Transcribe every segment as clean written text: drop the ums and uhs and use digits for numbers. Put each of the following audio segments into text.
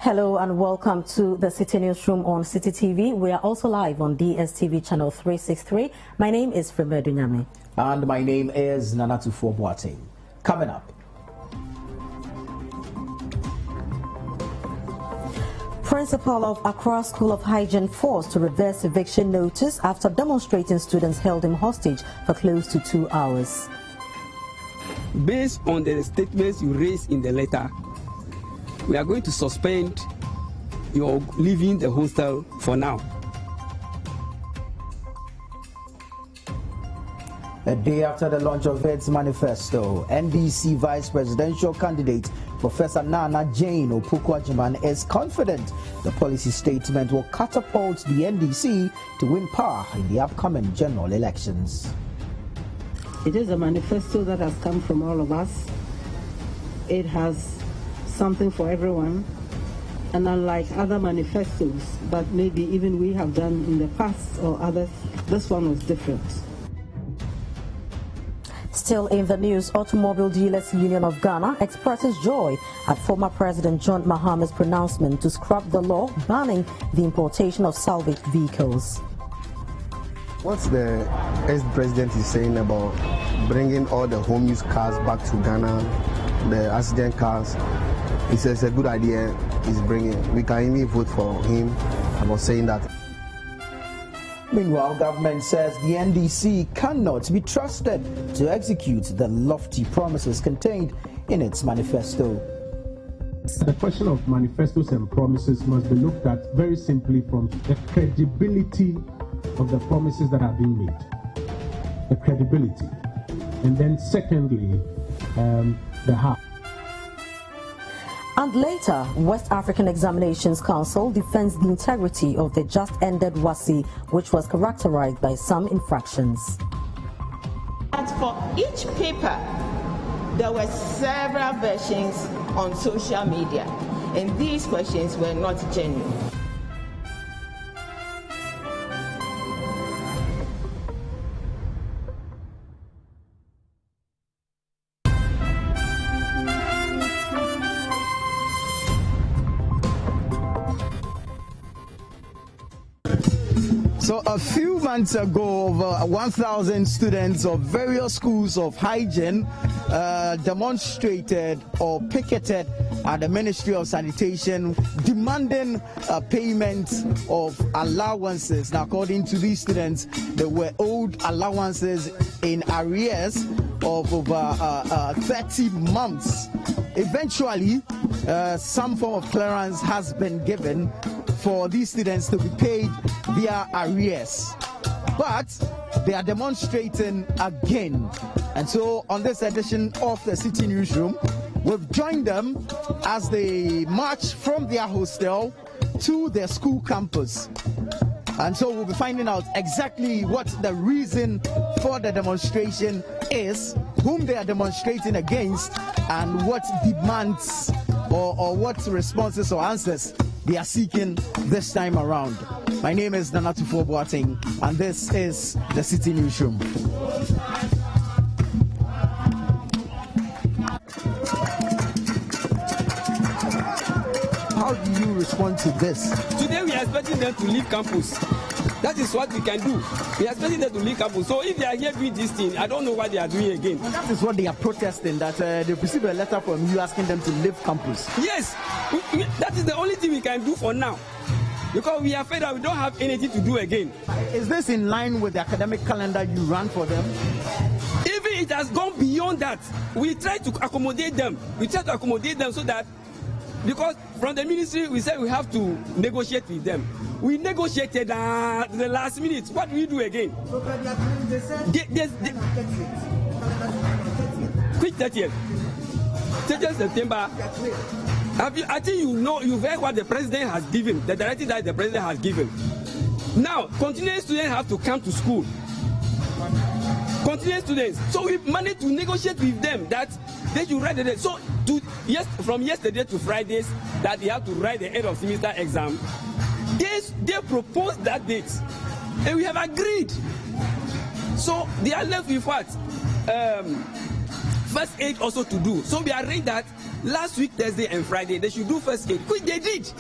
Hello and welcome to the Citi Newsroom on Citi TV. We are also live on DSTV channel 363. My name is Frema Adunyame. And my name is Tuffour Boateng. Coming up. Principal of Accra School of Hygiene forced to reverse eviction notice after demonstrating students held him hostage for close to 2 hours. Based on the statements you raised in the letter, we are going to suspend your leaving the hostel for now. A day after the launch of its manifesto, NDC Vice Presidential candidate Professor Nana Jane Opoku-Agyeman is confident the policy statement will catapult the NDC to win power in the upcoming general elections. It is a manifesto that has come from all of us. It has something for everyone, and unlike other manifestos that maybe even we have done in the past or others, this one was different. Still in the news, Automobile Dealers Union of Ghana expresses joy at former President John Mahama's pronouncement to scrap the law banning the importation of salvage vehicles. What the ex-president is saying about bringing all the home use cars back to Ghana, the accident cars, he says a good idea he's bringing. We can even vote for him about saying that. Meanwhile, government says the NDC cannot be trusted to execute the lofty promises contained in its manifesto. The question of manifestos and promises must be looked at very simply from the credibility of the promises that have been made. The credibility. And then secondly, the how. And later, West African Examinations Council defends the integrity of the just-ended WAEC, which was characterized by some infractions. And for each paper, there were several versions on social media, and these questions were not genuine. So a few months ago, over 1,000 students of various schools of hygiene demonstrated or picketed at the Ministry of Sanitation demanding payment of allowances. Now, according to these students, they were owed allowances in arrears of over 30 months. Eventually, some form of clearance has been given for these students to be paid their arrears, but they are demonstrating again. And so on this edition of the Citi Newsroom, we've joined them as they march from their hostel to their school campus. And so we'll be finding out exactly what the reason for the demonstration is, whom they are demonstrating against, and what demands or what responses or answers they are seeking this time around. My name is Tuffour Boateng, and this is the Citi Newsroom. How do you respond to this? Today we are expecting them to leave campus. That is what we can do. We are expecting them to leave campus. So if they are here doing this thing, I don't know what they are doing again. And that is what they are protesting, that they received a letter from you asking them to leave campus. Yes, that is the only thing we can do for now. Because we are afraid that we don't have anything to do again. Is this in line with the academic calendar you ran for them? Even it has gone beyond that. We try to accommodate them. We try to accommodate them so that, because from the ministry we said we have to negotiate with them. We negotiated at the last minute. What do we do again? Quick 30th. 30th September. I think you've heard what the president has given, the directive that the president has given. Now, continuing students have to come to school. Continuing students. So we managed to negotiate with them that they should write the date. So from yesterday to Fridays, that they have to write the end of semester exam. They proposed that date, and we have agreed. So they are left with what? First aid also to do. So we arranged that last week, Thursday and Friday, they should do first aid, which they did.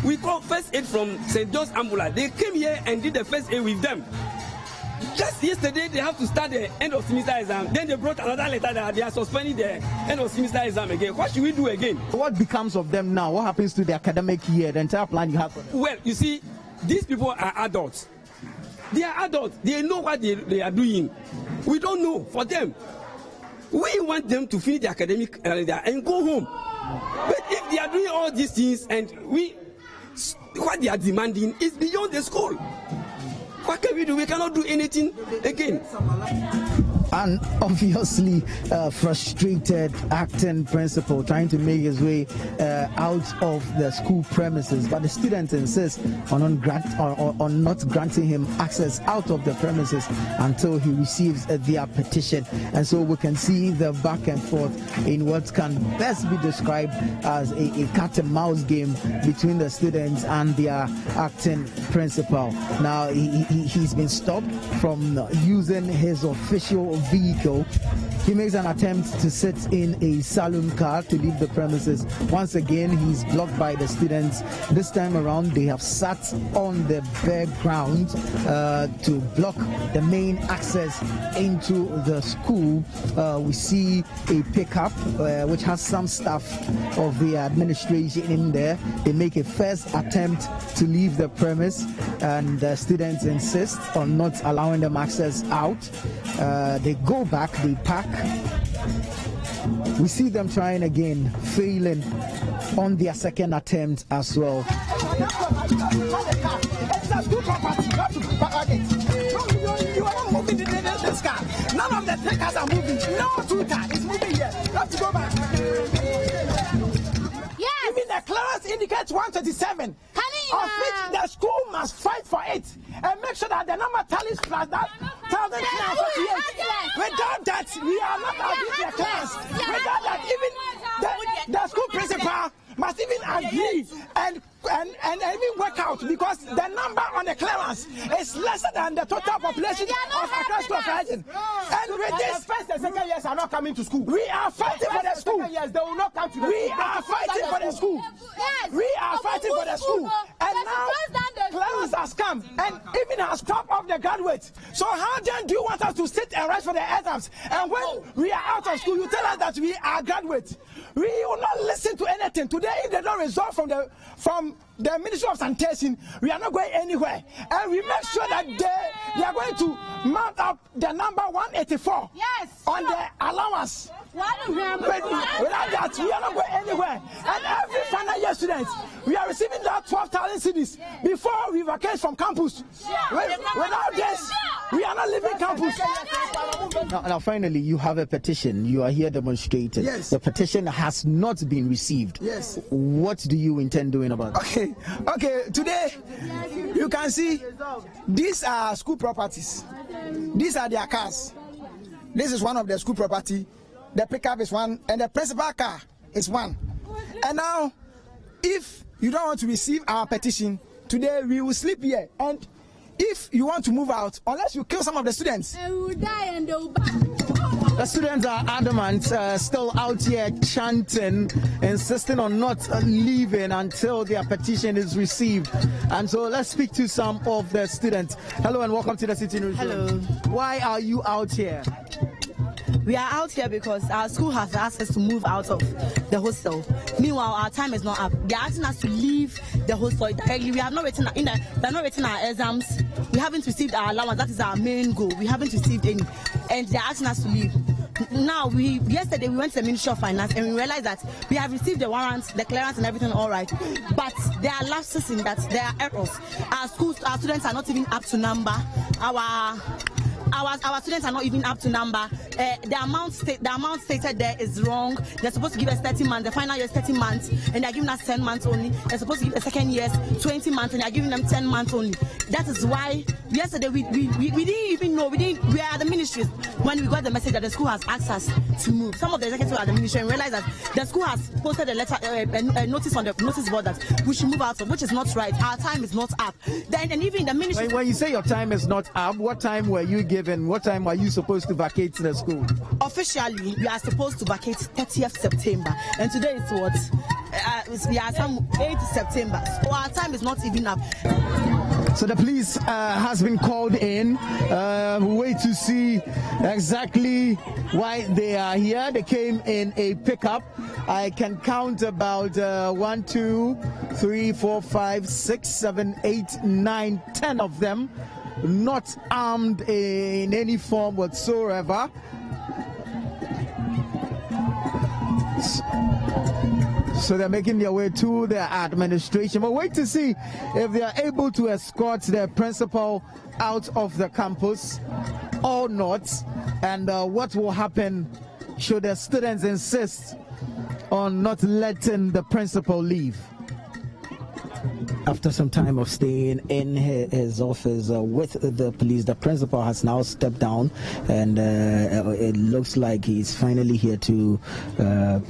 We called first aid from St. John's Ambulance. They came here and did the first aid with them. Just yesterday, they have to start the end of semester exam. Then they brought another letter that they are suspending the end of semester exam again. What should we do again? What becomes of them now? What happens to the academic year, the entire plan you have for them? Well, you see, these people are adults. They are adults. They know what they are doing. We don't know for them. We want them to finish the academic and go home. But if they are doing all these things and what they are demanding is beyond the school. What can we do? We cannot do anything again. And obviously frustrated acting principal trying to make his way out of the school premises, but the students insist on not granting him access out of the premises until he receives their petition. And so we can see the back and forth in what can best be described as a cat and mouse game between the students and their acting principal. Now he's been stopped from using his official vehicle. He makes an attempt to sit in a saloon car to leave the premises. Once again, he's blocked by the students. This time around, they have sat on the bare ground to block the main access into the school. We see a pickup which has some staff of the administration in there. They make a first attempt to leave the premise, and the students insist on not allowing them access out. They go back, they park. We see them trying again, failing on their second attempt as well. You are not moving this car. None of the three cars are moving. No two-car is moving here. You have to go back. Yes. Even the clearance indicates 137. Of which the school must fight for it and make sure that the number tallies plus that 1,948. Without that, we are not having the class. Without that, even the school principal must even agree and even work out, because the number on the clearance is lesser than the total population of Accra School of Hygiene. And with this, first and second years are not coming to school. We are fighting for the school. Years, they will not come to the we school. are fighting for the school. Yes. We are fighting for the school. And now clearance has come and even has stopped off the graduates. So how then do you want us to sit and write for the exams? And when we are out of school, you tell us that we are graduates. We will not listen to anything. Today, if they don't resolve from the Ministry of Sanitation, we are not going anywhere. And we make sure that they are going to mount up the number 184 on the allowance. Without that, we are not going anywhere. And every final year student, we are receiving that 12,000 cedis before we vacate from campus. Without this, we are not leaving campus. Now, finally, you have a petition. You are here demonstrating. Yes. The petition has not been received. Yes. What do you intend doing about it? Okay. Today, you can see these are school properties. These are their cars. This is one of the school property. The pickup is one, and the principal car is one. And now, if you don't want to receive our petition, today we will sleep here. And if you want to move out, unless you kill some of the students, they will die and they will back. The students are adamant, still out here chanting, insisting on not leaving until their petition is received. And so let's speak to some of the students. Hello and welcome to the Citi Newsroom. Hello. Why are you out here? We are out here because our school has asked us to move out of the hostel. Meanwhile, our time is not up. They are asking us to leave the hostel directly. We have not written our exams. We haven't received our allowance. That is our main goal. We haven't received any, and they are asking us to leave. Now, yesterday we went to the Ministry of Finance and we realized that we have received the warrants, the clearance, and everything all right. But there are lapses in that. There are errors. Our students are not even up to number. Our students are not even up to number. The amount stated there is wrong. They're supposed to give us 30 months. The final year is 30 months, and they're giving us 10 months only. They're supposed to give the second years 20 months, and they're giving them 10 months only. That is why yesterday we didn't even know. We are at the ministry when we got the message that the school has asked us to move. Some of the executives at the ministry and realized that the school has posted a letter, a notice on the notice board that we should move out of, which is not right. Our time is not up. Then and even the ministry. When you say your time is not up, what time were you given given, what time are you supposed to vacate the school? Officially, we are supposed to vacate 30th September, and today is what? We are some 8th September, so our time is not even up. So the police has been called in. Wait to see exactly why they are here. They came in a pickup. I can count about 1, 2, 3, 4, 5, 6, 7, 8, 9, 10 of them, not armed in any form whatsoever. So they're making their way to their administration. But wait to see if they are able to escort their principal out of the campus or not, and what will happen should the students insist on not letting the principal leave. After some time of staying in his office with the police, the principal has now stepped down, and it looks like he's finally here to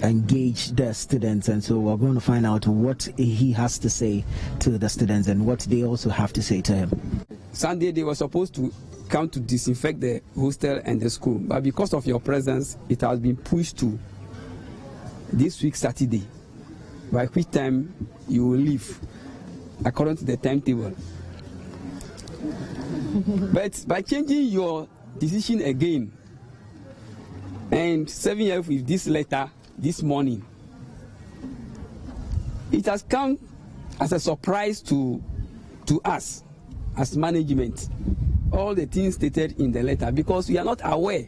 engage the students. And so we're going to find out what he has to say to the students and what they also have to say to him. Sunday they were supposed to come to disinfect the hostel and the school, but because of your presence, it has been pushed to this week Saturday, by which time you will leave according to the timetable. But by changing your decision again and serving up with this letter this morning, it has come as a surprise to us as management, all the things stated in the letter, because we are not aware.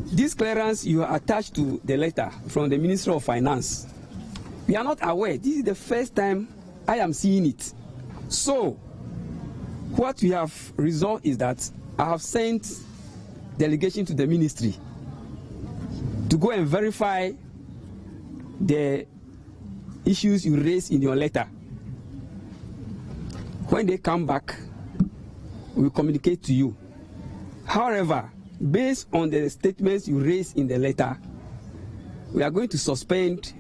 This clearance you are attached to the letter from the Ministry of Finance, we are not aware. This is the first time I am seeing it. So what we have resolved is that I have sent delegation to the ministry to go and verify the issues you raised in your letter. When they come back, we will communicate to you. However, based on the statements you raised in the letter, we are going to suspend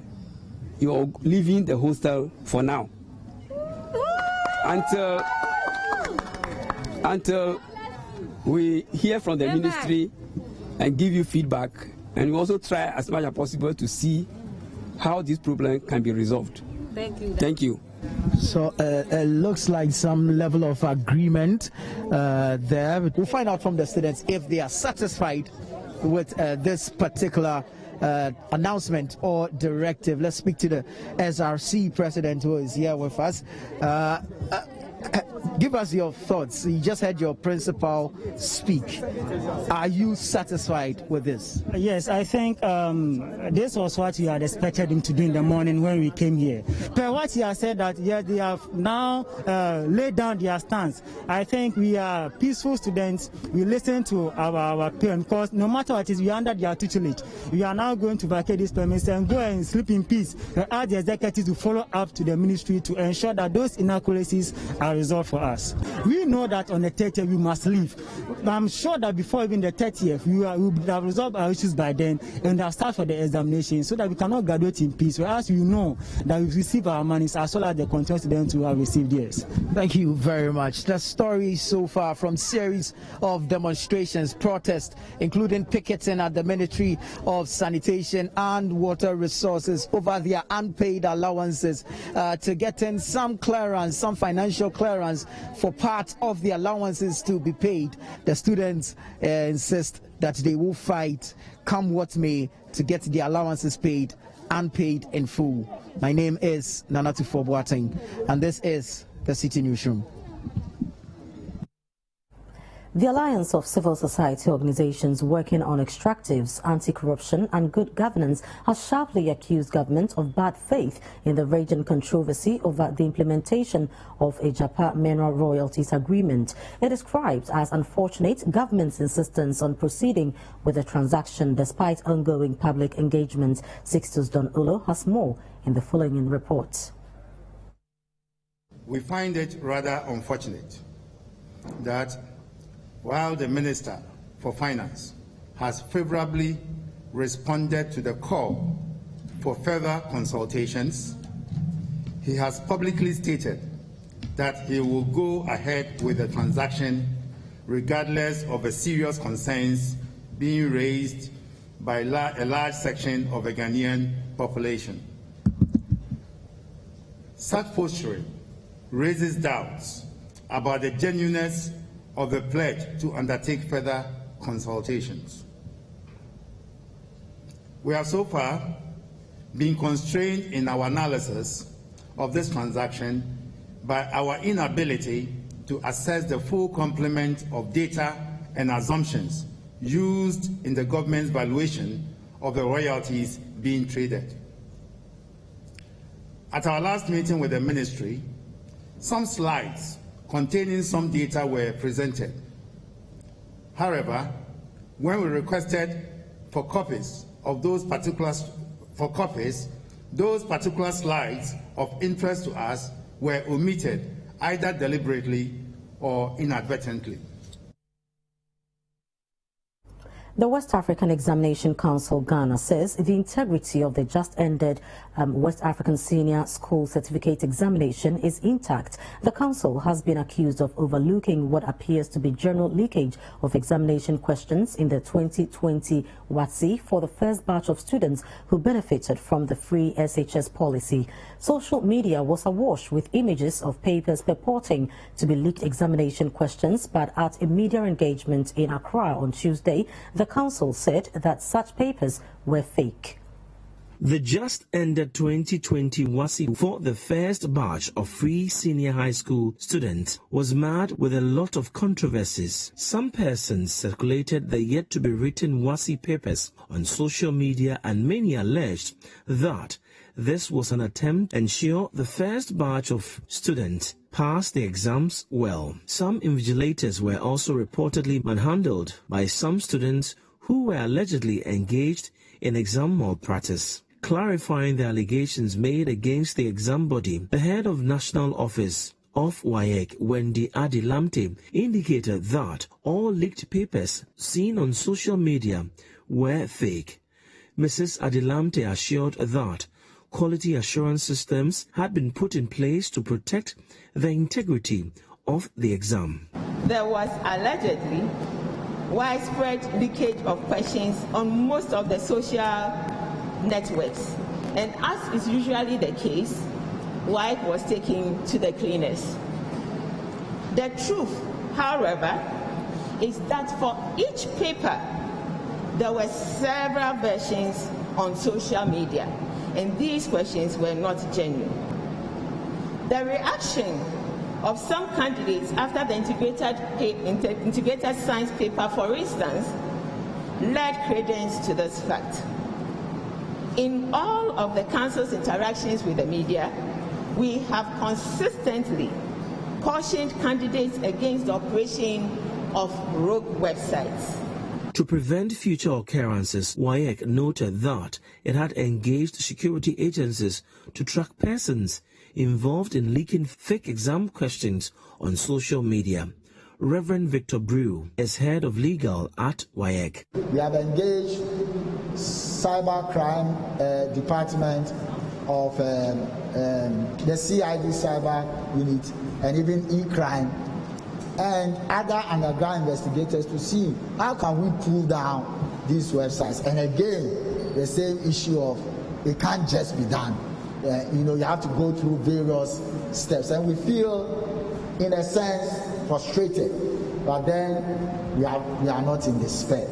your leaving the hostel for now until we hear from the ministry and give you feedback, and we also try as much as possible to see how this problem can be resolved. Thank you. Thank you. So it looks like some level of agreement there. We'll find out from the students if they are satisfied with this particular announcement or directive. Let's speak to the SRC president who is here with us. Give us your thoughts. You just heard your principal speak. Are you satisfied with this? Yes, I think this was what we had expected him to do in the morning when we came here. Per what he has said that they have now laid down their stance. I think we are peaceful students. We listen to our parents, because no matter what it is, we are under their tutelage. We are now going to vacate these permits and go and sleep in peace. We ask the executives to follow up to the ministry to ensure that those inaccuracies are resolved for us. We know that on the 30th we must leave. I'm sure that before even the 30th we will have resolved our issues by then and have started for the examination so that we cannot graduate in peace. Whereas we know that we receive our monies as well as the content students who have received theirs. Thank you very much. The story so far from series of demonstrations, protests, including picketing at the Ministry of Sanitation and Water Resources over their unpaid allowances to getting some clearance, some financial clearance for part of the allowances to be paid. The students insist that they will fight, come what may, to get the allowances paid, unpaid in full. My name is Tuffour Boateng, and this is the Citi Newsroom. The Alliance of Civil Society Organizations working on extractives, anti-corruption and good governance has sharply accused government of bad faith in the raging controversy over the implementation of a Japan mineral royalties agreement. It describes as unfortunate government's insistence on proceeding with the transaction despite ongoing public engagement. Sixtus Don Ulo has more in the following report. We find it rather unfortunate that while the Minister for Finance has favorably responded to the call for further consultations, he has publicly stated that he will go ahead with the transaction regardless of the serious concerns being raised by a large section of the Ghanaian population. Such posturing raises doubts about the genuineness of the pledge to undertake further consultations. We have so far been constrained in our analysis of this transaction by our inability to assess the full complement of data and assumptions used in the government's valuation of the royalties being traded. At our last meeting with the ministry, some slides containing some data were presented. However, when we requested for copies of those particular slides of interest to us were omitted either deliberately or inadvertently. The West African Examination Council, Ghana, says the integrity of the just-ended West African Senior School Certificate Examination is intact. The council has been accused of overlooking what appears to be general leakage of examination questions in the 2020 WAEC for the first batch of students who benefited from the free SHS policy. Social media was awash with images of papers purporting to be leaked examination questions, but at a media engagement in Accra on Tuesday, the council said that such papers were fake. The just-ended 2020 WAEC for the first batch of free senior high school students was marred with a lot of controversies. Some persons circulated the yet-to-be-written WAEC papers on social media, and many alleged that this was an attempt to ensure the first batch of students passed the exams well. Some invigilators were also reportedly manhandled by some students who were allegedly engaged in exam malpractice. Clarifying the allegations made against the exam body, the head of National Office of WAEC, Wendy Adunyame, indicated that all leaked papers seen on social media were fake. Mrs. Adunyame assured that quality assurance systems had been put in place to protect the integrity of the exam. There was allegedly widespread leakage of questions on most of the social networks, and as is usually the case, WAEC was taken to the cleaners. The truth, however, is that for each paper there were several versions on social media, and these questions were not genuine. The reaction of some candidates after the integrated science paper, for instance, led credence to this fact. In all of the council's interactions with the media, we have consistently cautioned candidates against the operation of rogue websites. To prevent future occurrences, WAEC noted that it had engaged security agencies to track persons involved in leaking fake exam questions on social media. Reverend Victor Brew is head of legal at WAEC. We have engaged cybercrime department of the CID cyber unit and even e-crime and other underground investigators to see how can we pull down these websites. And again, the same issue of it can't just be done. You have to go through various steps, and we feel, in a sense, frustrated. But then we are not in despair.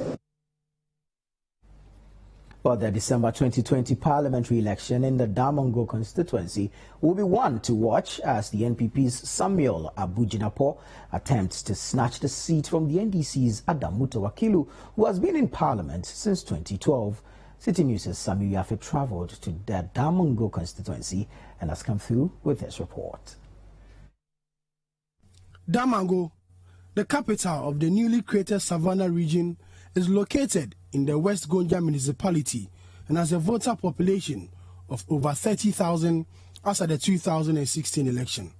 Well, the December 2020 parliamentary election in the Damango constituency will be one to watch as the NPP's Samuel Abujinapo attempts to snatch the seat from the NDC's Adamuta Wakilu, who has been in parliament since 2012. Citi News' Samuel Yafe travelled to the Damango constituency and has come through with his report. Damango, the capital of the newly created Savannah region, is located in the West Gonja municipality and has a voter population of over 30,000 as at the 2016 election.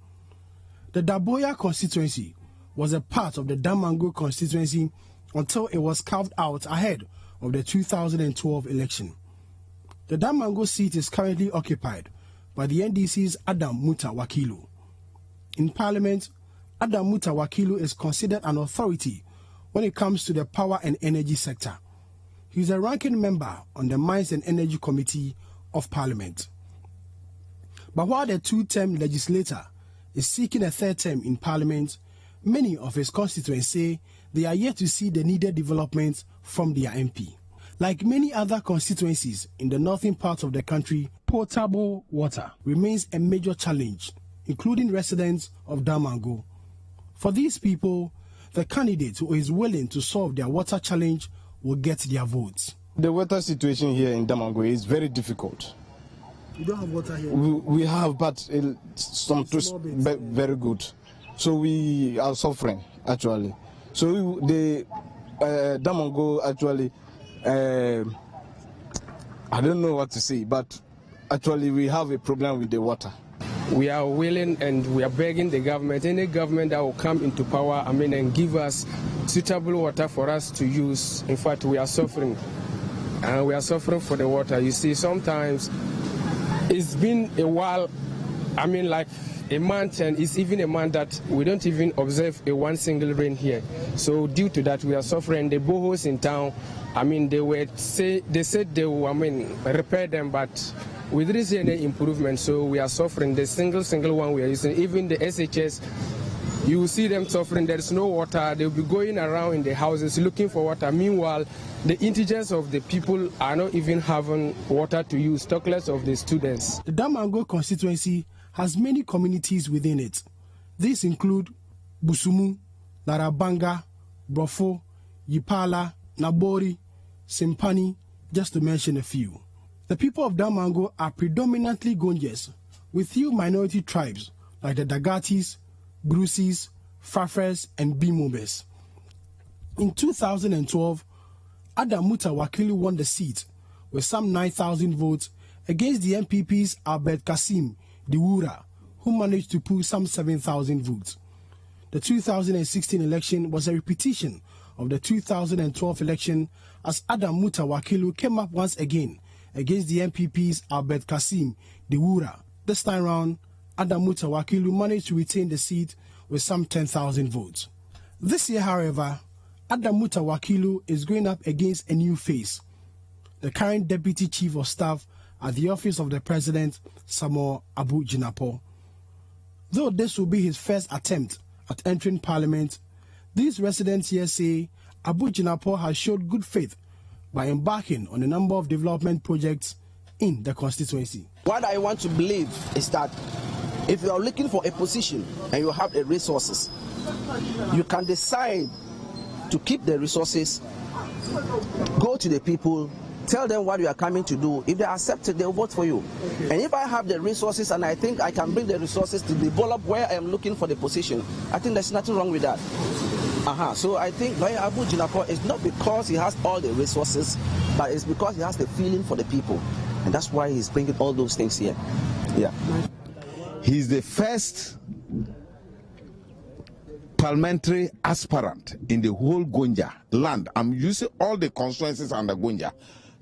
The Daboya constituency was a part of the Damango constituency until it was carved out ahead of the 2012 election. The Damango seat is currently occupied by the NDC's Adamuta Wakilu. In Parliament, Adamuta Wakilu is considered an authority when it comes to the power and energy sector. He is a ranking member on the Mines and Energy Committee of Parliament. But while the two-term legislator is seeking a third term in Parliament, many of his constituents say they are yet to see the needed developments from their MP. Like many other constituencies in the northern part of the country, potable water remains a major challenge, including residents of Damango. For these people, the candidate who is willing to solve their water challenge will get their votes. The water situation here in Damango is very difficult. You don't have water here? We have, but some very good. So we are suffering, actually. So the Damango, actually, I don't know what to say, but actually we have a problem with the water. We are willing and we are begging the government, any government that will come into power, and give us suitable water for us to use. In fact, we are suffering. And we are suffering for the water. You see, sometimes it's been a while, like a month, and it's even a month that we don't even observe one single rain here. So due to that, we are suffering. The boreholes in town, they said they will, repair them, but we didn't see any improvement. So we are suffering. The single one we are using, even the SHS, you will see them suffering. There is no water. They will be going around in the houses looking for water. Meanwhile, the indigents of the people are not even having water to use, talk less of the students. The Damango constituency has many communities within it. These include Busumu, Narabanga, Brofo, Yipala, Nabori, Simpani, just to mention a few. The people of Damango are predominantly Gonjes, with few minority tribes like the Dagatis, Brusis, Fafres, and Bimobes. In 2012, Adamuta Wakilu won the seat with some 9,000 votes against the MPP's Albert Kasim Diwura, who managed to pull some 7,000 votes. The 2016 election was a repetition of the 2012 election, as Adamuta Wakilu came up once again against the MPP's Albert Kasim Diwura. This time round, Adamuta Wakilu managed to retain the seat with some 10,000 votes. This year, however, Adamuta Wakilu is going up against a new face, the current Deputy Chief of Staff at the Office of the President, Samuel Abu Jinapor. Though this will be his first attempt at entering Parliament, these residents here say Abu Jinapor has showed good faith by embarking on a number of development projects in the constituency. What I want to believe is that if you are looking for a position and you have the resources, you can decide to keep the resources, go to the people, tell them what you are coming to do. If they accept it, they will vote for you. And if I have the resources and I think I can bring the resources to develop where I am looking for the position, I think there's nothing wrong with that. So I think Lawyer Abu Jinapor is not because he has all the resources, but it's because he has the feeling for the people. And that's why he's bringing all those things here. Yeah. He's the first parliamentary aspirant in the whole Gonja land. I'm using all the constituencies under Gonja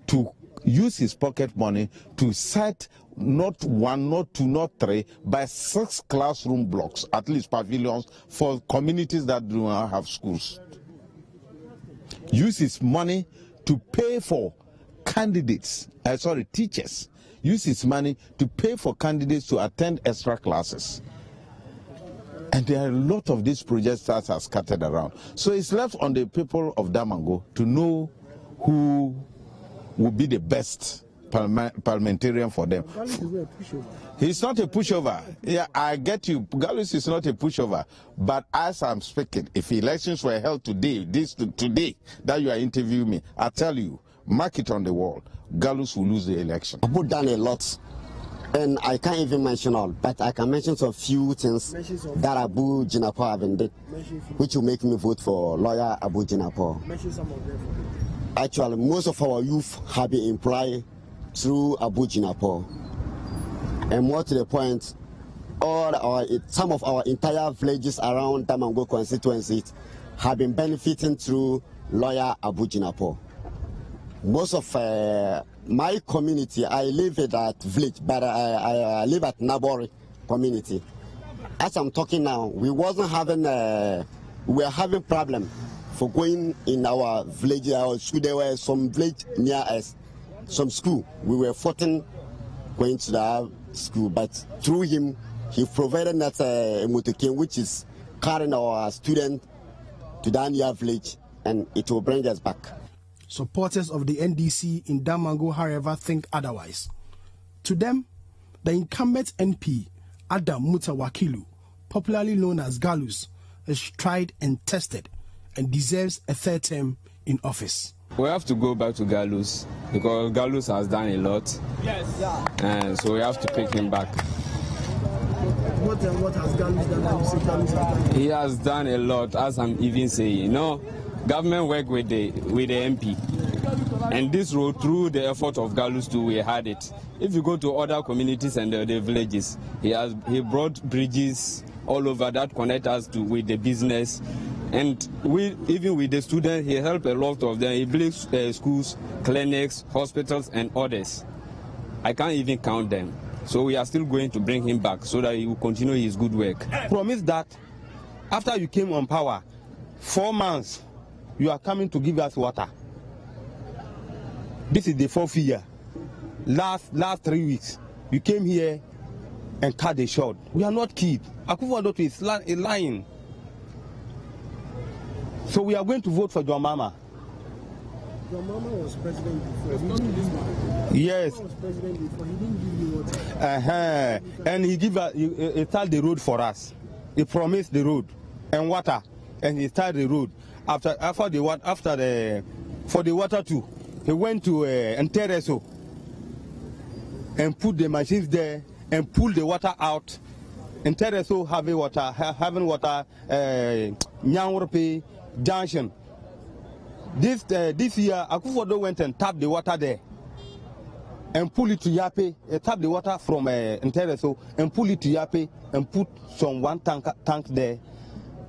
to use his pocket money to set not one, not two, not three, but 6 classroom blocks, at least pavilions, for communities that do not have schools. Use his money to pay for teachers. Use his money to pay for candidates to attend extra classes. And there are a lot of these projects that are scattered around. So it's left on the people of Damango to know who will be the best parliamentarian for them. He's not a pushover. Yeah, I get you. Gallus is not a pushover. But as I'm speaking, if elections were held today, today that you are interviewing me, I tell you, mark it on the wall, Gallus will lose the election. I've done a lot. And I can't even mention all, but I can mention some few things that Abu Jinapor have did, which will make me vote for Lawyer Abu Jinapor. Mention some of them. Actually, most of our youth have been employed through Abu Jinapor. And more to the point, some of our entire villages around Damango constituency have been benefiting through Lawyer Abu Jinapor. Most of my community, I live in that village, but I live at Nabori community. As I'm talking now, we were having problem for going in our village, our school. There were some village near us, some school. We were 14 going to the school, but through him, he provided us a motorcade which is carrying our student to the near village, and it will bring us back. Supporters of the NDC in Damango, however, think otherwise. To them, the incumbent MP, Adam Mutawakilu, popularly known as Galus, is tried and tested and deserves a third term in office. We have to go back to Galus because Galus has done a lot. Yes. And so we have to pick him back. What has Galus done? He has done a lot, as I'm even saying. Government work with the MP. And this road, through the effort of Galus too, we had it. If you go to other communities and the villages, he brought bridges all over that connect us with the business. And even with the students, he helped a lot of them. He built schools, clinics, hospitals, and others. I can't even count them. So we are still going to bring him back so that he will continue his good work. Promise that after you came on power, 4 months, you are coming to give us water. This is the 4th year. Last 3 weeks, you came here and cut the short. We are not kids. Akufo-Addo is lying. So we are going to vote for John Mama. John Mama was president before. Yes. He was president before. He didn't give you water. And he started the road for us. He promised the road and water, and he started the road. For the water too, he went to Entereso and put the machines there and pull the water out. Entereso having water, Nyanworpe Junction. This year, Akufo-Addo went and tapped the water there and pull it to Yape. Tap the water from Entereso and pull it to Yape and put one tank there.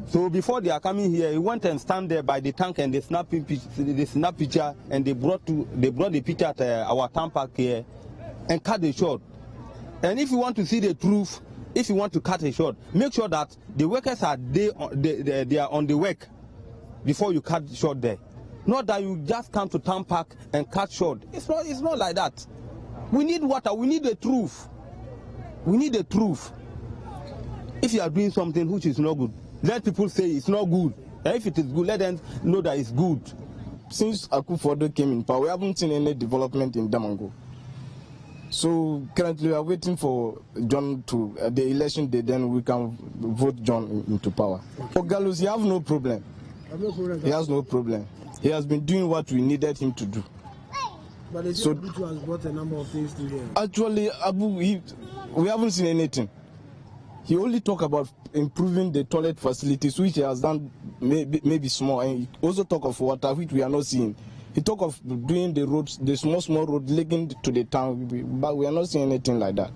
So before they are coming here, he went and stand there by the tank and they snap picture, and they brought the picture at our tank park here and cut the short. And if you want to see the truth, if you want to cut a short, make sure that the workers are they are on the work before you cut short there. Not that you just come to town park and cut short. It's not like that. We need water. We need the truth. We need the truth. If you are doing something which is not good, let people say it's not good. And if it is good, let them know that it's good. Since Akufo-Addo came in power, we haven't seen any development in Damango. So currently we are waiting for John to the election day, then we can vote John into power. For Galus, he has no problem. He has no problem. He has been doing what we needed him to do. But so Abu has brought a number of things to here. Actually, we haven't seen anything. He only talk about improving the toilet facilities, which he has done maybe small, and he also talk of water, which we are not seeing. He talk of doing the roads, the small road linking to the town, but we are not seeing anything like that.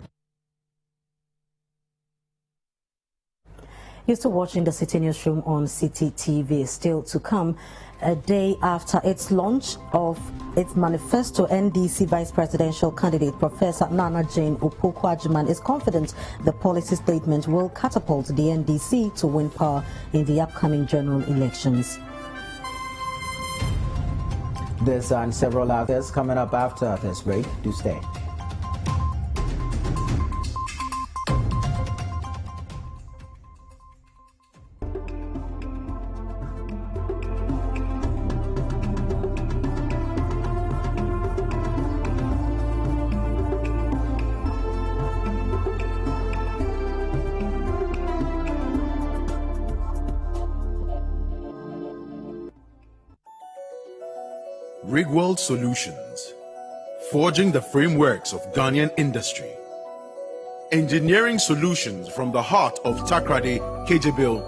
You're still watching the Citi Newsroom on Citi TV. Still to come, a day after its launch of its manifesto, NDC Vice Presidential candidate Professor Nana Jane Opoku-Agyeman is confident the policy statement will catapult the NDC to win power in the upcoming general elections. This and several others coming up after this break. Do stay. Rigworld Solutions, forging the frameworks of Ghanaian industry. Engineering solutions from the heart of Takrade, Kejebil.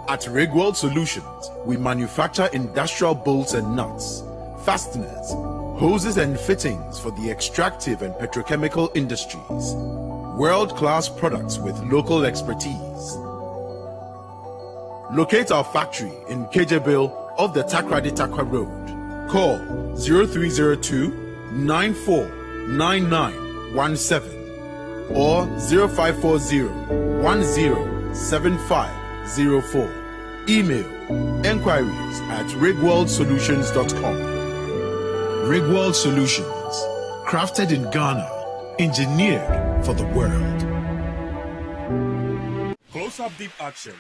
At Rigworld Solutions, we manufacture industrial bolts and nuts, fasteners, hoses and fittings for the extractive and petrochemical industries. World-class products with local expertise. Locate our factory in Kejebil of the Takrade Takwa Road. Call 0302 949917 or 0540 107504. Email enquiries@rigworldsolutions.com. Rigworld Solutions, crafted in Ghana, engineered for the world. Close-up deep action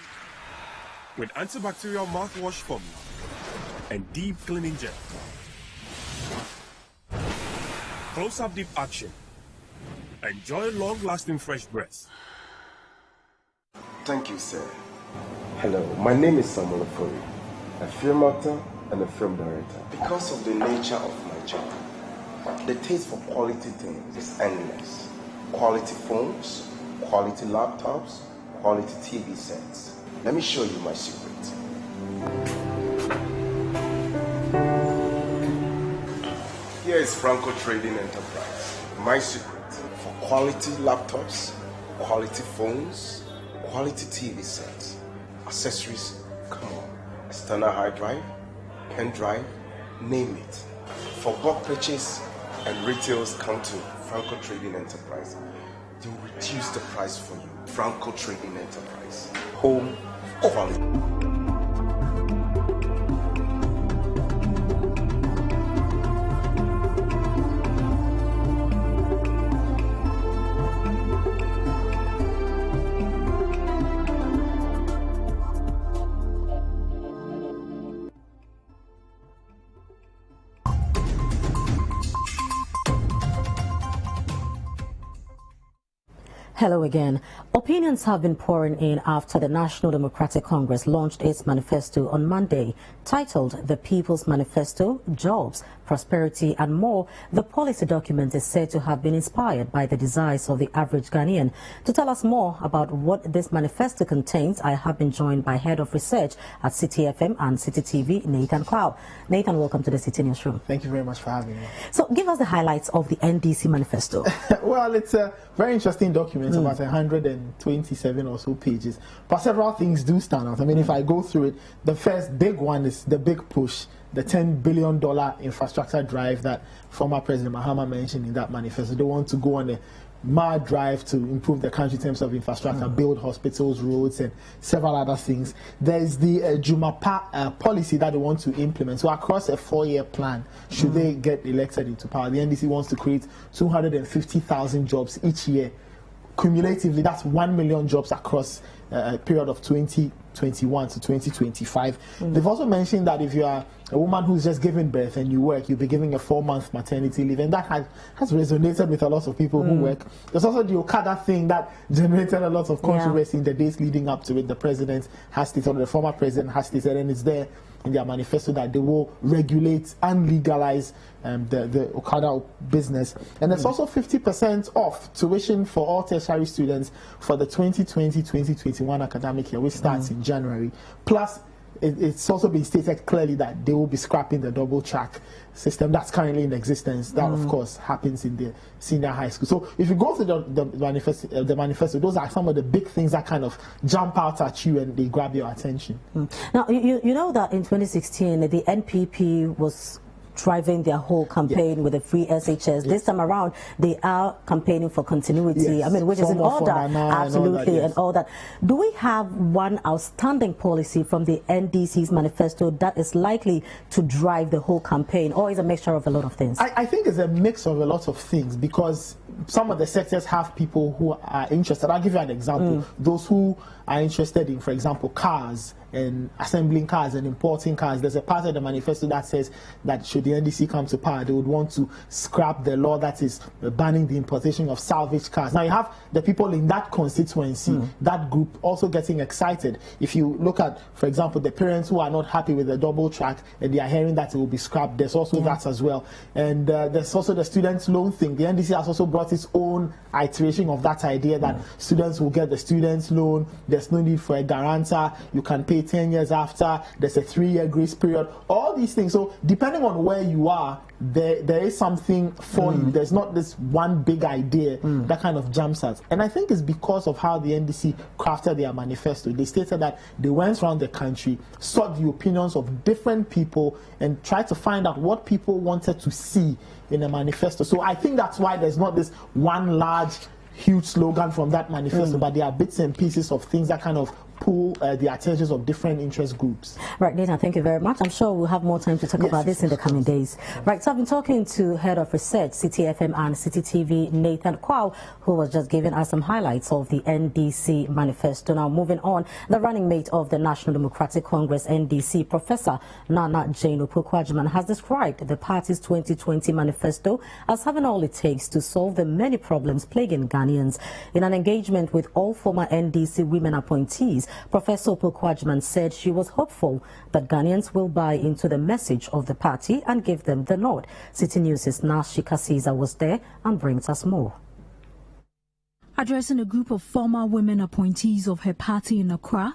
with antibacterial mouthwash formula and deep cleaning gel. Close-up deep action. Enjoy long-lasting fresh breath. Thank you, sir. Hello, my name is Samuel Ofori, a film actor and a film director. Because of the nature of my job, the taste for quality things is endless. Quality phones, quality laptops, quality TV sets. Let me show you my secret. Here is Franco Trading Enterprise. My secret for quality laptops, quality phones, quality TV sets, accessories, come on, external hard drive, pen drive, name it. For bulk purchase and retails, come to Franco Trading Enterprise. They'll reduce the price for you. Franco Trading Enterprise. Home quality. Hello again. Opinions have been pouring in after the National Democratic Congress launched its manifesto on Monday, titled The People's Manifesto, Jobs, Prosperity and More. The policy document is said to have been inspired by the desires of the average Ghanaian. To tell us more about what this manifesto contains, I have been joined by Head of Research at Citi FM and Citi TV, Nathan Cloud. Nathan, welcome to the Citi Newsroom. Thank you very much for having me. So give us the highlights of the NDC manifesto. Well, it's a very interesting document, about 127 or so pages, but several things do stand out. I mean, if I go through it, the first big one is the big push, the $10 billion infrastructure drive that former President Mahama mentioned in that manifesto. They want to go on a mad drive to improve the country in terms of infrastructure, build hospitals, roads, and several other things. There's the Jumapa policy that they want to implement. So across a 4-year plan, should they get elected into power, the NDC wants to create 250,000 jobs each year. Cumulatively, that's 1 million jobs across a period of 2021 to 2025. They've also mentioned that if you are a woman who's just giving birth and you work, you'll be giving a 4-month maternity leave, and that has resonated with a lot of people who work. There's also the Okada thing that generated a lot of controversy in the days leading up to it. The president has stated, or the former president has stated, and it's there in their manifesto, that they will regulate and legalize the Okada business. And there's also 50% off tuition for all tertiary students for the 2020-2021 academic year, which starts in January. Plus, it's also been stated clearly that they will be scrapping the double track system that's currently in existence. That, of course, happens in the senior high school. So if you go through the manifesto, those are some of the big things that kind of jump out at you and they grab your attention. Now, you know that in 2016, the NPP was driving their whole campaign with the free SHS. This time around, they are campaigning for continuity. I mean, which is in order, absolutely, and all that. Do we have one outstanding policy from the NDC's manifesto that is likely to drive the whole campaign, or is it a mixture of a lot of things? I think it's a mix of a lot of things, because some of the sectors have people who are interested. I'll give you an example. Those who are interested in, for example, cars and assembling cars and importing cars. There's a part of the manifesto that says that should the NDC come to power, they would want to scrap the law that is banning the importation of salvage cars. Now you have the people in that constituency, that group, also getting excited. If you look at, for example, the parents who are not happy with the double track and they are hearing that it will be scrapped, there's also that as well. And there's also the student loan thing. The NDC has also brought its own iteration of that idea that students will get the student's loan, there's no need for a guarantor, you can pay 10 years after, there's a 3-year grace period, all these things. So depending on where you are, there is something for you. There's not this one big idea that kind of jumps out. And I think it's because of how the NDC crafted their manifesto. They stated that they went around the country, sought the opinions of different people, and tried to find out what people wanted to see in a manifesto. So I think that's why there's not this one large, huge slogan from that manifesto, but there are bits and pieces of things that kind of pull the attentions of different interest groups. Right, Nathan, thank you very much. I'm sure we'll have more time to talk about this in the coming days. Right, so I've been talking to Head of Research, Citi FM and Citi TV, Nathan Kwao, who was just giving us some highlights of the NDC manifesto. Now, moving on, the running mate of the National Democratic Congress, NDC, Professor Nana Jane Opoku-Agyeman, has described the party's 2020 manifesto as having all it takes to solve the many problems plaguing Ghanaians. In an engagement with all former NDC women appointees, Professor Opoku-Agyeman said she was hopeful that Ghanaians will buy into the message of the party and give them the nod. Citi News' Nashika Caesar was there and brings us more. Addressing a group of former women appointees of her party in Accra,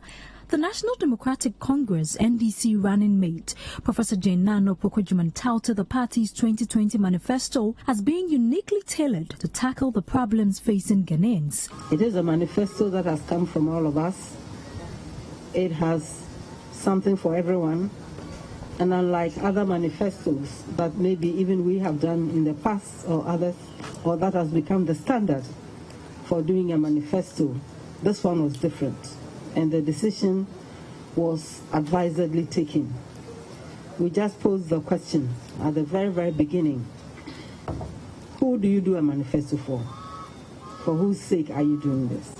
the National Democratic Congress NDC running mate, Professor Jane Nana Opoku-Agyeman, touted the party's 2020 manifesto as being uniquely tailored to tackle the problems facing Ghanaians. It is a manifesto that has come from all of us. It has something for everyone. And unlike other manifestos that maybe even we have done in the past or others, or that has become the standard for doing a manifesto, this one was different. And the decision was advisedly taken. We just posed the question at the very, very beginning. Who do you do a manifesto for? For whose sake are you doing this?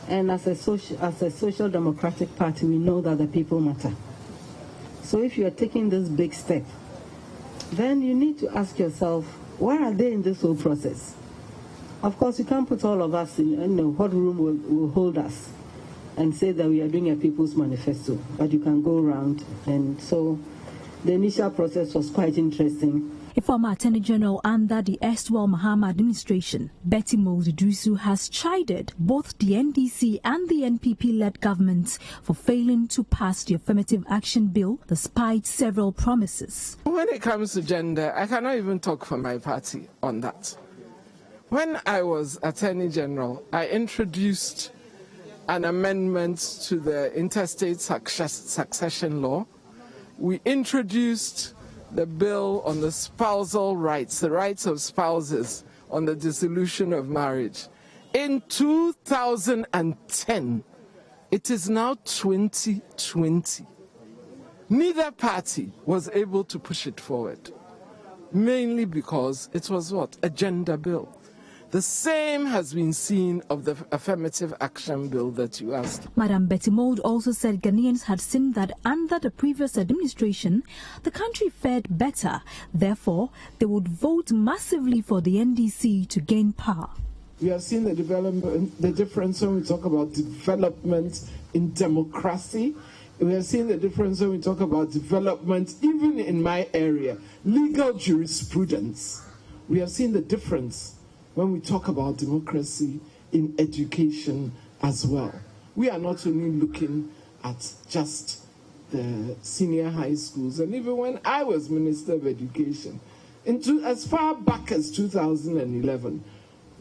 And as a social democratic party, we know that the people matter. So if you are taking this big step, then you need to ask yourself, where are they in this whole process? Of course, you can't put all of us in what room will hold us and say that we are doing a people's manifesto, but you can go around. And so the initial process was quite interesting. A former Attorney General under the erstwhile Mahama administration, Betty Mold-Dusu, has chided both the NDC and the NPP-led governments for failing to pass the Affirmative Action Bill despite several promises. When it comes to gender, I cannot even talk for my party on that. When I was Attorney General, I introduced an amendment to the interstate succession law. We introduced the bill on the spousal rights, the rights of spouses on the dissolution of marriage. In 2010, it is now 2020. Neither party was able to push it forward, mainly because it was what? A gender bill. The same has been seen of the Affirmative Action Bill that you asked. Madam Betty Mould also said Ghanaians had seen that under the previous administration, the country fared better. Therefore, they would vote massively for the NDC to gain power. We have seen the difference when we talk about development in democracy. We have seen the difference when we talk about development, even in my area, legal jurisprudence. We have seen the difference when we talk about democracy in education as well. We are not only looking at just the senior high schools, and even when I was Minister of Education, as far back as 2011,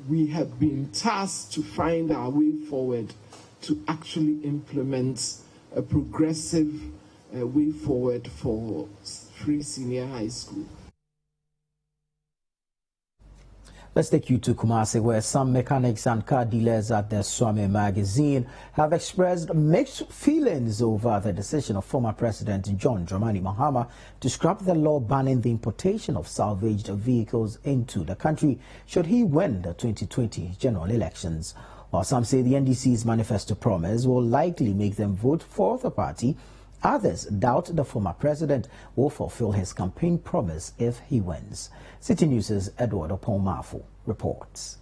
we had been tasked to find our way forward to actually implement a progressive way forward for free senior high school. Let's take you to Kumasi, where some mechanics and car dealers at the Swami magazine have expressed mixed feelings over the decision of former President John Dramani Mahama to scrap the law banning the importation of salvaged vehicles into the country should he win the 2020 general elections. While some say the NDC's manifesto promise will likely make them vote for the party, others doubt the former president will fulfill his campaign promise if he wins. Citi News' Edward Opomafu reports.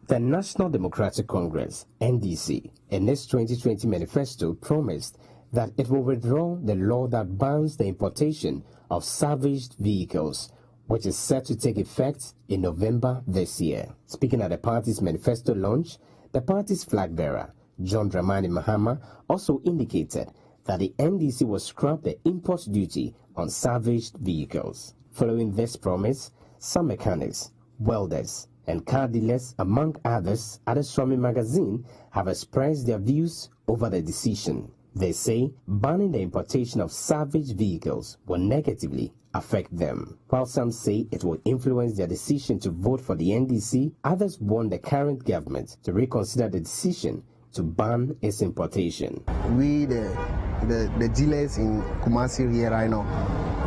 The National Democratic Congress, NDC, in its 2020 manifesto promised that it will withdraw the law that bans the importation of salvaged vehicles, which is set to take effect in November this year. Speaking at the party's manifesto launch, the party's flag bearer, John Dramani Mahama, also indicated that the NDC will scrap the import duty on salvaged vehicles. Following this promise, some mechanics, welders, and car dealers, among others, at the Swami magazine, have expressed their views over the decision. They say banning the importation of salvaged vehicles will negatively affect them. While some say it will influence their decision to vote for the NDC, others want the current government to reconsider the decision to ban its importation. We, the dealers in Kumasi here right now,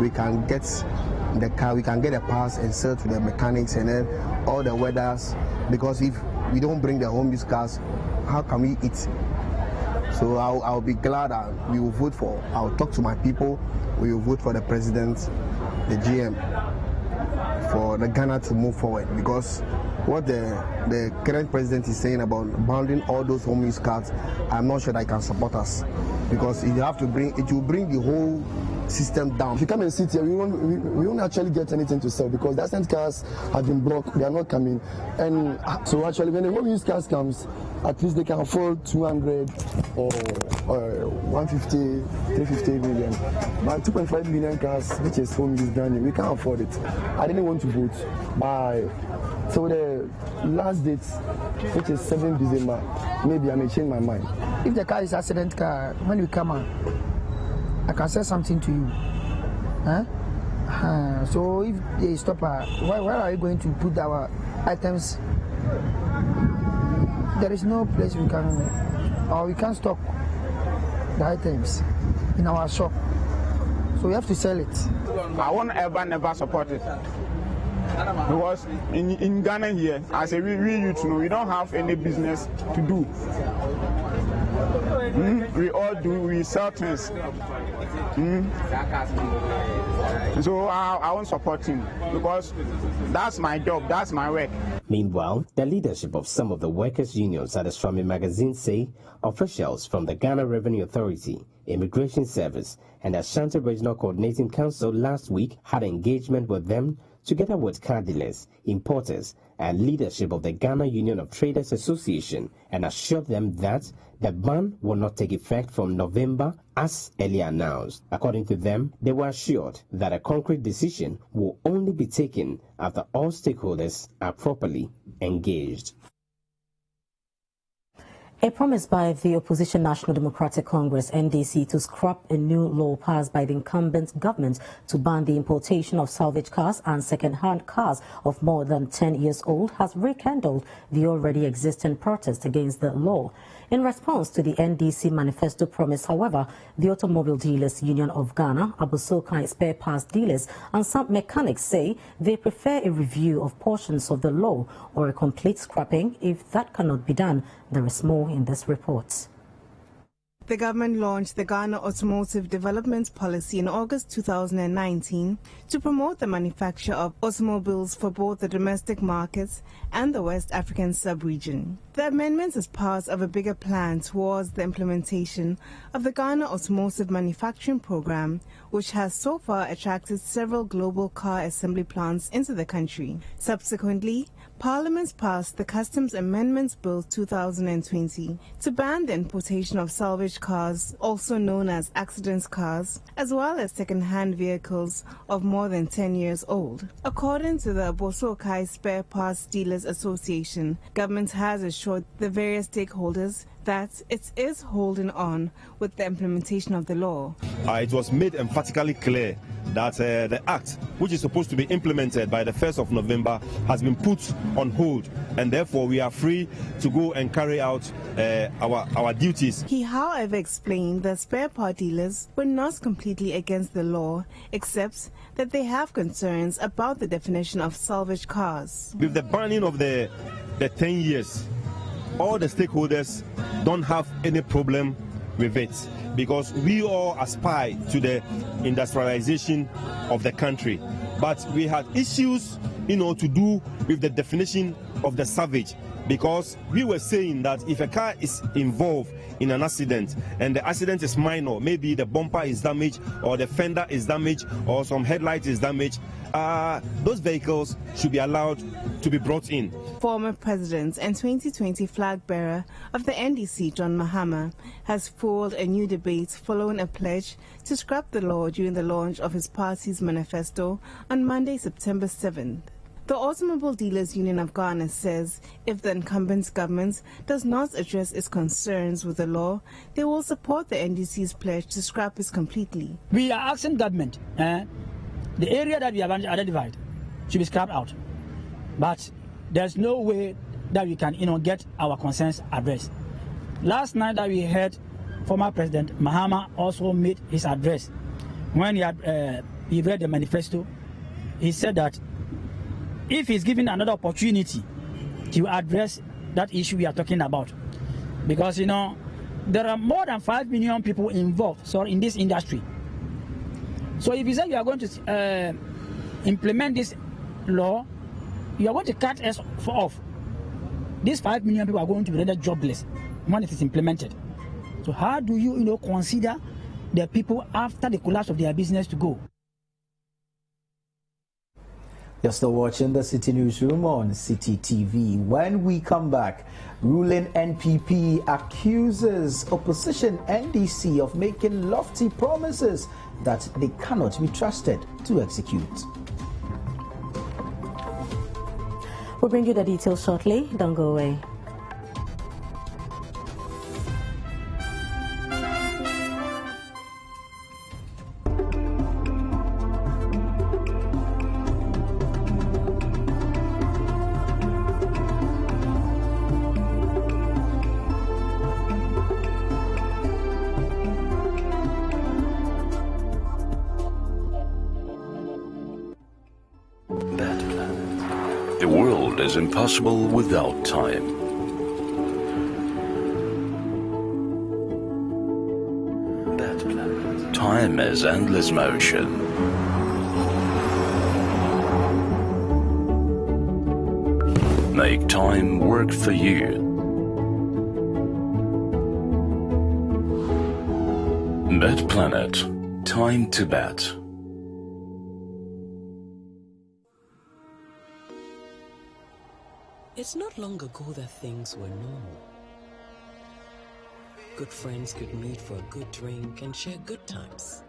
we can get the car, we can get a pass and sell to the mechanics and then all the weathers, because if we don't bring the home use cars, how can we eat? So I'll be glad that we will vote for, I'll talk to my people, we will vote for the president, the GM, for the Ghana to move forward, because what the current president is saying about bounding all those home use cars, I'm not sure that I can support us, because you have to bring, it will bring the whole system down. If you come and sit here, we won't actually get anything to sell, because the accent cars have been blocked, they are not coming. And so actually when the home use cars comes, at least they can afford 200 or 150, 350 million. But 2.5 million cars, which is home use brand new, we can't afford it. I didn't want to vote. So the last date, which is 7 December, maybe I may change my mind. If the car is accident car, when we come out, I can say something to you. So if they stop her, where are you going to put our items? There is no place we can, or we can't stock the items in our shop. So we have to sell it. I won't never support it. Because in Ghana here, as a real youth, we don't have any business to do. We all do, we sell things. So I won't support him, because that's my job, that's my work. Meanwhile, the leadership of some of the workers' unions at the Astronomy magazine say officials from the Ghana Revenue Authority, Immigration Service, and Ashanti Regional Coordinating Council last week had engagement with them, together with car dealers, importers, and leadership of the Ghana Union of Traders Association, and assured them that the ban will not take effect from November as earlier announced. According to them, they were assured that a concrete decision will only be taken after all stakeholders are properly engaged. A promise by the opposition National Democratic Congress (NDC) to scrap a new law passed by the incumbent government to ban the importation of salvage cars and second-hand cars of more than 10 years old has rekindled the already existing protest against the law. In response to the NDC manifesto promise, however, the Automobile Dealers Union of Ghana, Abosokai spare parts dealers, and some mechanics say they prefer a review of portions of the law or a complete scrapping. If that cannot be done, there is more in this report. The government launched the Ghana Automotive Development Policy in August 2019 to promote the manufacture of automobiles for both the domestic markets and the West African sub-region. The amendment is part of a bigger plan towards the implementation of the Ghana Automotive Manufacturing Program, which has so far attracted several global car assembly plants into the country. Subsequently, Parliament passed the Customs Amendments Bill 2020 to ban the importation of salvage cars, also known as accident cars, as well as second-hand vehicles of more than 10 years old. According to the Abosokai Spare Parts Dealers Association, government has assured the various stakeholders that it is holding on with the implementation of the law. It was made emphatically clear that the act, which is supposed to be implemented by the 1st of November, has been put on hold, and therefore we are free to go and carry out our duties. He, however, explained that spare part dealers were not completely against the law, except that they have concerns about the definition of salvage cars. With the banning of the 10 years, all the stakeholders don't have any problem with it, because we all aspire to the industrialization of the country. But we had issues, to do with the definition of the salvage, because we were saying that if a car is involved in an accident and the accident is minor, maybe the bumper is damaged or the fender is damaged or some headlight is damaged, those vehicles should be allowed to be brought in. Former President and 2020 flag bearer of the NDC, John Mahama, has fueled a new debate following a pledge to scrap the law during the launch of his party's manifesto on Monday, September 7th. The Automobile Dealers Union of Ghana says if the incumbent government does not address its concerns with the law, they will support the NDC's pledge to scrap it completely. We are asking government, the area that we have identified should be scrapped out. But there's no way that we can, get our concerns addressed. Last night that we heard former President Mahama also made his address. When he read the manifesto, he said that if he's given another opportunity to address that issue we are talking about, because you know there are more than 5 million people involved in this industry. So if you say you are going to implement this law, you are going to cut us off. These 5 million people are going to be rendered jobless when it is implemented. So how do you consider the people after the collapse of their business to go? You're still watching the Citi Newsroom on Citi TV. When we come back, ruling NPP accuses opposition NDC of making lofty promises that they cannot be trusted to execute. We'll bring you the details shortly. Don't go away. The world is impossible without time. Time is endless motion. Make time work for you. Bet Planet. Time to bet. It's not long ago that things were normal. Good friends could meet for a good drink and share good times.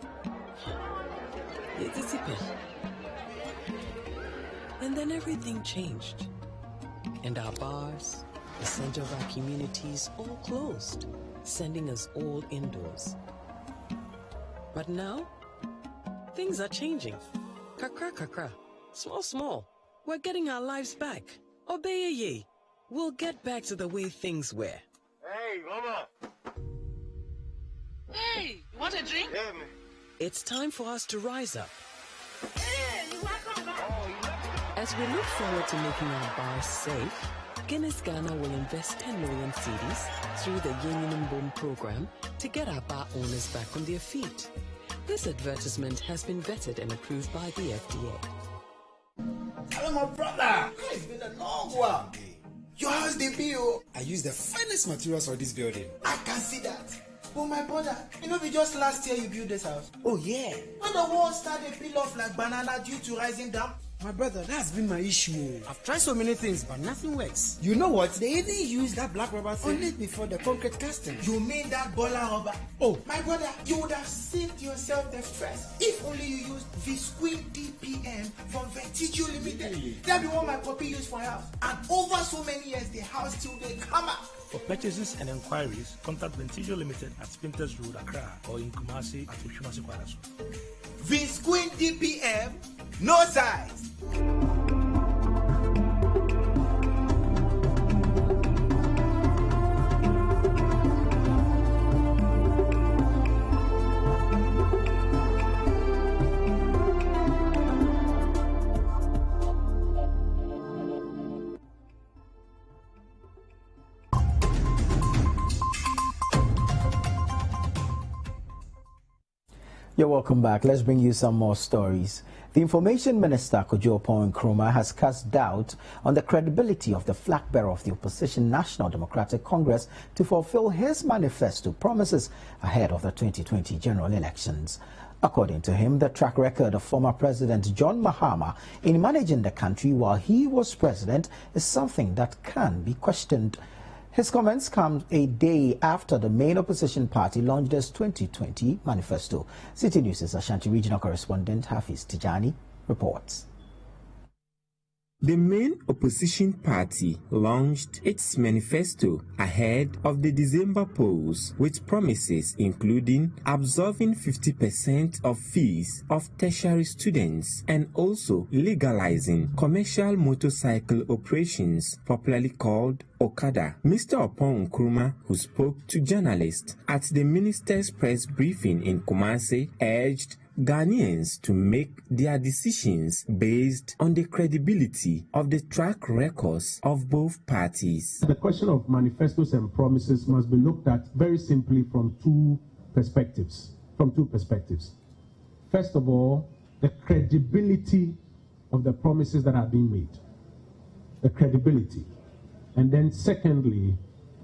And then everything changed. And our bars, the center of our communities, all closed, sending us all indoors. But now, things are changing. Kakra kakra, small small. We're getting our lives back. Obey ye. We'll get back to the way things were. Hey, mama. Hey, you want a drink? Yeah, man. It's time for us to rise up. As we look forward to making our bars safe, Guinness Ghana will invest 10 million cedis through the Yen Boom program to get our bar owners back on their feet. This advertisement has been vetted and approved by the FDA. Hello, my brother. It's been a long while. Your house, the bill. I use the finest materials for this building. I can see that. Oh, my brother, just last year you built this house. Oh, yeah. When the walls started to peel off like banana due to rising damp. My brother, that's been my issue. I've tried so many things, but nothing works. You know what? They even use that black rubber thing on it before the concrete casting. You mean that bola rubber? Oh, my brother, you would have saved yourself the stress if only you used Visqueen DPM from Vertigio Limited. Really? That be what my puppy used for house. And over so many years, the house still they come up. For purchases and inquiries, contact Vertigio Limited at Spinters Road, Accra, or in Kumasi at Ushumasi Kwarasu. Visqueen DPM, no size. You're welcome back. Let's bring you some more stories. The Information Minister, Kojo Nkrumah, has cast doubt on the credibility of the flag bearer of the opposition National Democratic Congress to fulfill his manifesto promises ahead of the 2020 general elections. According to him, the track record of former President John Mahama in managing the country while he was president is something that can be questioned. His comments come a day after the main opposition party launched its 2020 manifesto. Citi News' Ashanti regional correspondent Hafiz Tijani reports. The main opposition party launched its manifesto ahead of the December polls with promises including absolving 50% of fees of tertiary students and also legalizing commercial motorcycle operations, popularly called Okada. Mr. Opon Nkrumah, who spoke to journalists at the minister's press briefing in Kumasi, urged Ghanaians to make their decisions based on the credibility of the track records of both parties. The question of manifestos and promises must be looked at very simply from two perspectives. First of all, the credibility of the promises that are being made. The credibility. And then secondly,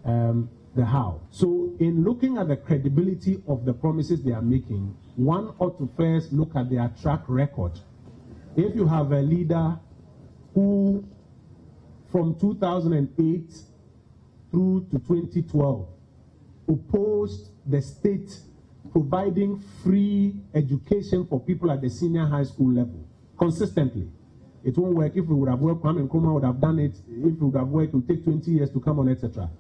the how. So in looking at the credibility of the promises they are making, one ought to first look at their track record. If you have a leader who from 2008 through to 2012 opposed the state providing free education for people at the senior high school level consistently. It won't work. If we would have worked, Kwame Nkrumah would have done it. If it would have worked, it would take 20 years to come on, etc.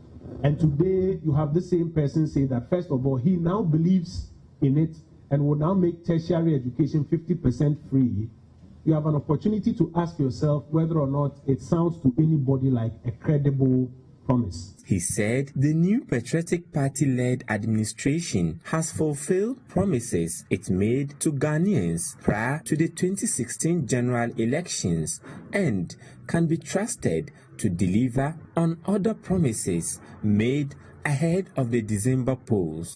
And today, you have the same person say that, first of all, he now believes in it and will now make tertiary education 50% free. You have an opportunity to ask yourself whether or not it sounds to anybody like a credible promise. He said the new patriotic party-led administration has fulfilled promises it made to Ghanaians prior to the 2016 general elections and can be trusted to deliver on other promises made ahead of the December polls.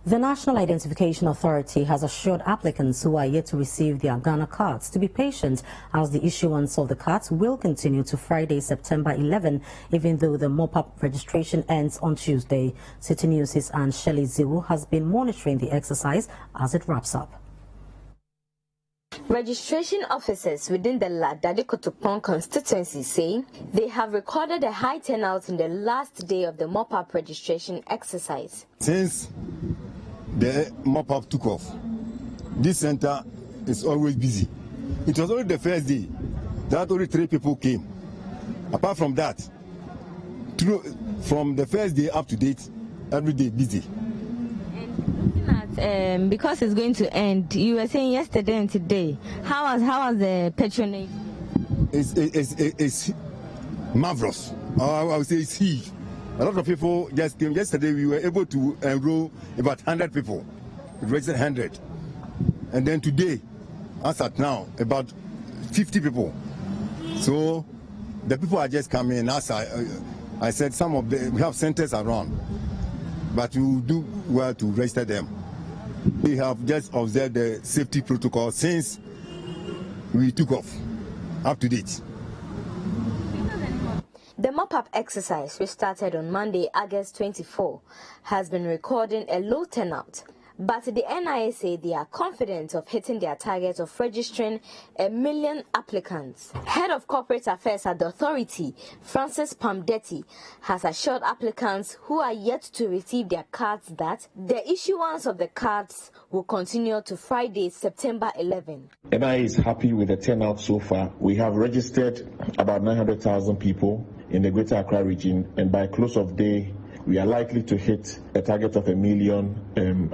The National Identification Authority has assured applicants who are yet to receive their Ghana cards to be patient as the issuance of the cards will continue to Friday, September 11, even though the mop-up registration ends on Tuesday. Citi News' Anne Shelley Ziwu has been monitoring the exercise as it wraps up. Registration officers within the Ladadi-Kotopon constituency say they have recorded a high turnout in the last day of the mop-up registration exercise. Since the mop-up took off, this center is always busy. It was only the first day that only 3 people came. Apart from that, from the first day up to date, every day busy. Because it's going to end, you were saying yesterday and today, how was the patronage? It's marvelous. I would say it's huge. A lot of people just came. Yesterday we were able to enroll about 100 people. It registered 100. And then today, as at now, about 50 people. So the people are just coming. As I said, we have centers around, but we will do well to register them. We have just observed the safety protocol since we took off, up to date. The mop-up exercise, which started on Monday, August 24, has been recording a low turnout. But the NIA say they are confident of hitting their target of registering 1 million applicants. Head of Corporate Affairs at the authority, Francis Pamdetti, has assured applicants who are yet to receive their cards that the issuance of the cards will continue to Friday, September 11. NIA is happy with the turnout so far. We have registered about 900,000 people in the Greater Accra region, and by close of day, we are likely to hit a target of 1 million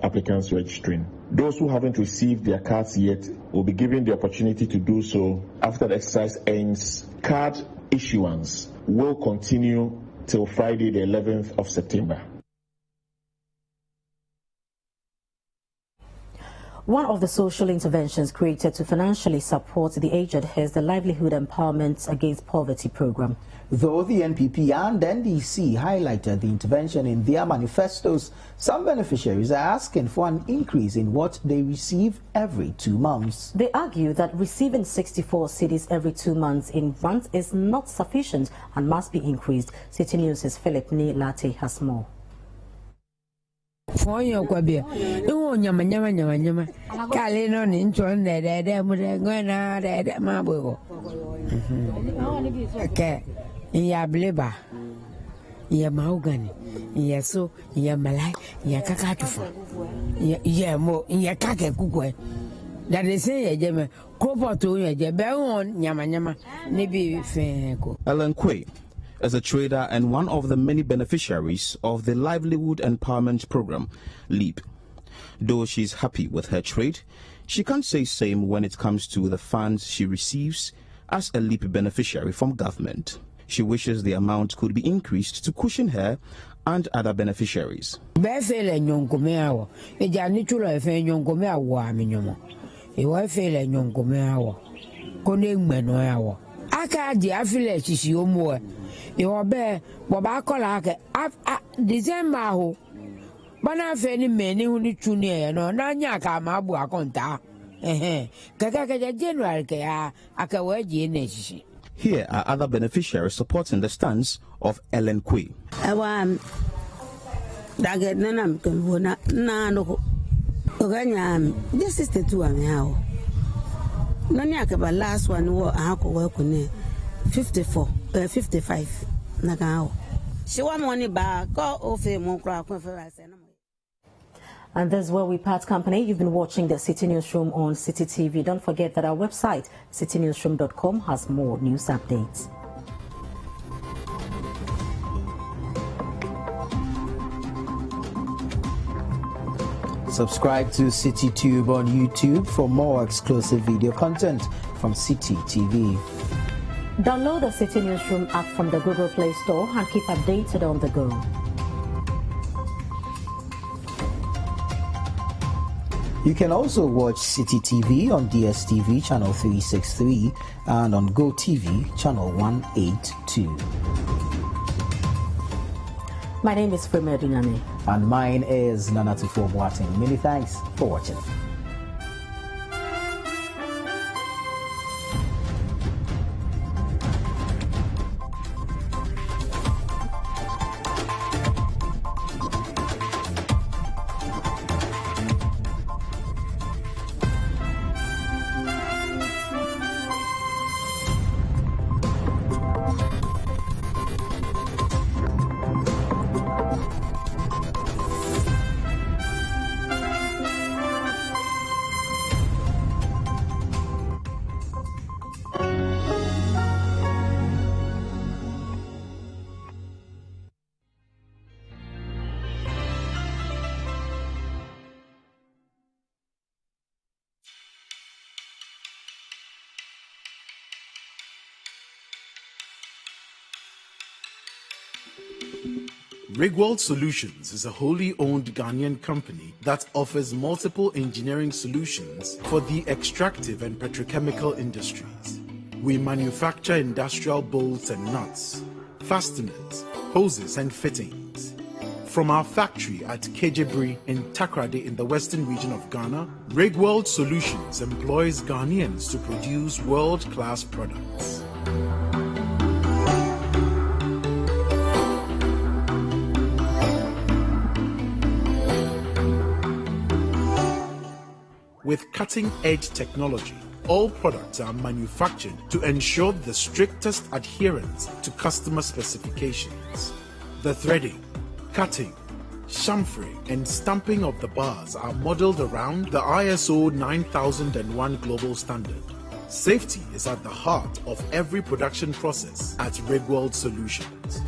applicants registering. Those who haven't received their cards yet will be given the opportunity to do so after the exercise ends. Card issuance will continue till Friday, the 11th of September. One of the social interventions created to financially support the aged is the Livelihood Empowerment Against Poverty program. Though the NPP and NDC highlighted the intervention in their manifestos, some beneficiaries are asking for an increase in what they receive every 2 months. They argue that receiving 64 cedis every 2 months in grant is not sufficient and must be increased. Citi News' Philip Ni Latte has more. Ya bleba, ya mahogany, ya so, ya malai, ya kakatufa, ya mo, ya kake kukwe. That they say, Jemma, Copoto, Jebel, Yama, maybe Fenco. Ellen Quay is a trader and one of the many beneficiaries of the Livelihood Empowerment Program, LEAP. Though she's happy with her trade, she can't say same when it comes to the funds she receives as a LEAP beneficiary from government. She wishes the amount could be increased to cushion her and other beneficiaries. Here are other beneficiaries supporting the stance of Ellen Quay. This is the two now. Last one was 54, 55. She want money back. And this is where we part company. You've been watching the Citi Newsroom on Citi TV. Don't forget that our website, citinewsroom.com, has more news updates. Subscribe to CitiTube on YouTube for more exclusive video content from Citi TV. Download the Citi Newsroom app from the Google Play Store and keep updated on the go. You can also watch Citi TV on DSTV channel 363 and on GoTV channel 182. My name is Frema Adunyame. And mine is Tuffour Boateng. Many thanks for watching. Rigworld Solutions is a wholly owned Ghanaian company that offers multiple engineering solutions for the extractive and petrochemical industries. We manufacture industrial bolts and nuts, fasteners, hoses and fittings. From our factory at Kejebri in Takrade in the western region of Ghana, Rigworld Solutions employs Ghanaians to produce world-class products. With cutting-edge technology, all products are manufactured to ensure the strictest adherence to customer specifications. The threading, cutting, chamfering, and stamping of the bars are modeled around the ISO 9001 global standard. Safety is at the heart of every production process at Rigworld Solutions.